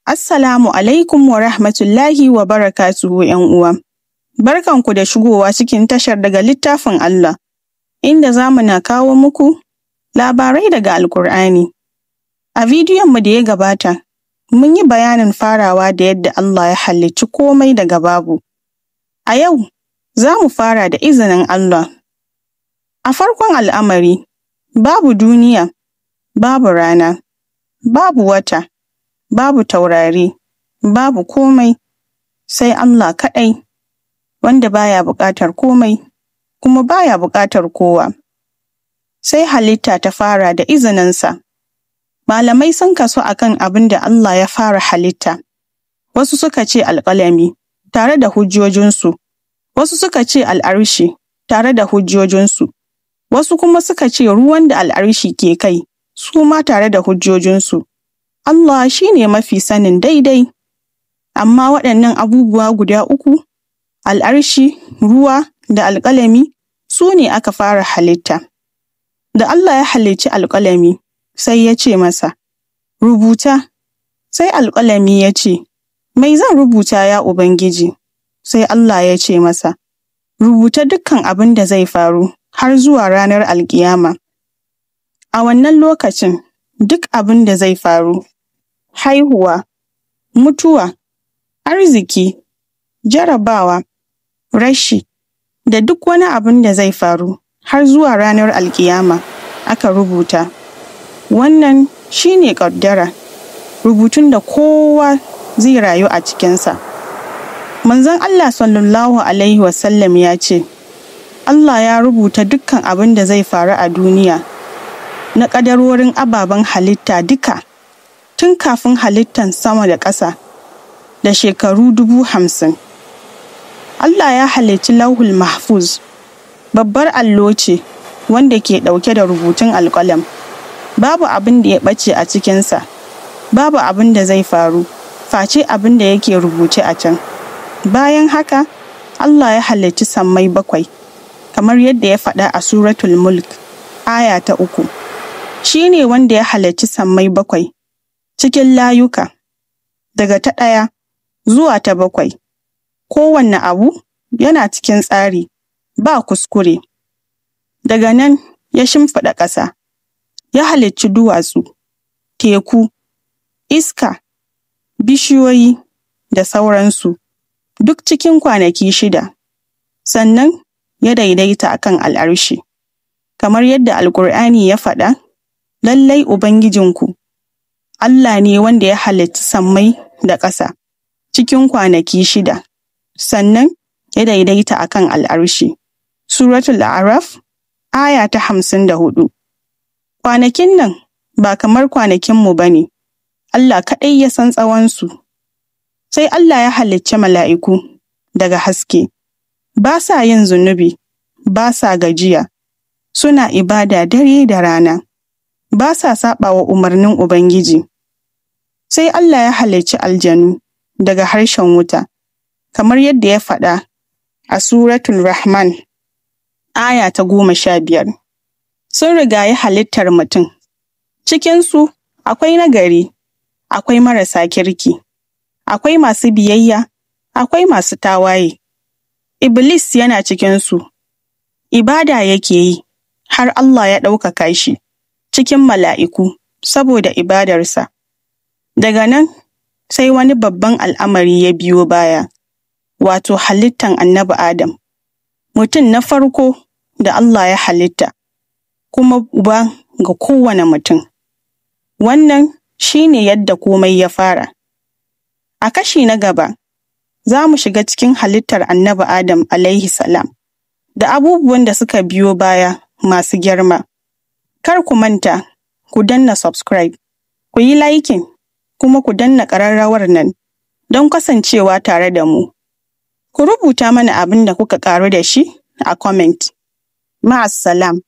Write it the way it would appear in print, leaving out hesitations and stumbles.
Assalamu alaikum wa rahmatullahi wa barakatuhu ‘yan'uwa. Barkanku da shigowa cikin tashar daga littafin Allah, inda zamu na kawo muku labarai daga Alƙur'ani. A bidiyonmu da ya gabata, mun yi bayanin farawa da yadda Allah ya halicci komai daga babu. A yau, za mu fara da izinin Allah. A farkon al'amari, babu duniya, babu rana, babu wata, babu taurari, babu komai, sai Allah kaɗai, wanda baya buƙatar komai, kuma baya buƙatar kowa. Sai halitta ta fara da izininsa. Malamai sun kasu akan abin da Allah ya fara halitta. Wasu suka ce alƙalami, tare da hujjojinsu. Wasu suka ce al'arshi, tare da hujjojinsu. Wasu kuma suka ce ruwan da al'arshi ke kai, su ma tare da hujjojinsu. Allah shi ne mafi sanin daidai, amma waɗannan abubuwa guda uku, al'arshi, ruwa da alƙalami, su ne aka fara halitta. Da Allah ya halicci alƙalami, sai ya ce masa, rubuta, sai alƙalami ya ce, mai zan rubuta ya Ubangiji? Sai Allah ya ce masa, rubuta dukkan abin da zai faru har zuwa ranar alƙiyama. A wannan lokacin, duk abin da zai faru, haihuwa, mutuwa, arziki, jarabawa, rashi, da duk wani abin da zai faru har zuwa ranar alƙiyama aka rubuta. Wannan shi ne ƙaddara, rubutun da kowa zai rayu a cikinsa. Manzon Allah sallallahu Alaihi wasallam ya ce, Allah ya rubuta dukkan abin da zai faru a duniya na ƙadarorin ababen halitta duka, tun kafin halittan sama da ƙasa da shekaru 50,000. Allah ya halicci lauhul mahfuz, babbar allo ce wanda ke ɗauke da rubutun alƙalam. Babu abin da ya ɓace a cikinsa, babu abin da zai faru, face abin da yake rubuce a can. Bayan haka, Allah ya halicci sammai 7, kamar yadda ya faɗa a Suratul Mulk, aya ta 3. Shi ne wanda ya halicci sammai 7 cikin layuka, daga ta 1 zuwa ta 7. Kowanne abu yana cikin tsari, ba kuskure. Daga nan ya shimfiɗa ƙasa, ya halicci duwatsu, teku, iska, bishiyoyi da sauransu, duk cikin kwanaki 6. Sannan ya daidaita akan al'arshi. Kamar yadda Alƙur'ani ya faɗa, lallai Ubangijinku, Allah ne wanda ya halicci sammai da ƙasa cikin kwanaki 6, sannan ya daidaita akan al'arshi. Suratul A'raf, aya ta 54. Kwanakin nan ba kamar kwanakinmu ba ne, Allah kaɗai ya san tsawonsu. Sai Allah ya halicci mala'iku daga haske, ba sa yin zunubi, ba sa gajiya, suna ibada dare da rana, ba sa saɓa wa umarnin Ubangiji. Sai Allah ya halicci aljanu daga harshen wuta, kamar yadda ya faɗa a Suratul Rahman, aya ta 15. Sun rigayi halittar mutum, cikinsu akwai nagari, akwai marasa kirki, akwai masu biyayya, akwai masu tawaye. Iblis yana cikinsu, ibada yake yi, har Allah ya ɗaukaka shi cikin mala'iku saboda ibadarsa. Daga nan, sai wani babban al'amari ya biyo baya, wato halittan Annabi Adam, mutum na farko da Allah ya halitta, kuma uba ga kowane mutum. Wannan shi ne yadda komai ya fara. A kashi na gaba, za mu shiga cikin halittar Annabi Adam alaihi salam, da abubuwan da suka biyo baya masu girma. Kar ku manta, ku danna subscribe, ku yi liking, kuma ku danna ƙararrawar nan don kasancewa tare da mu. Ku rubuta mana abin da kuka ƙaru da shi a comment. Ma'assalam.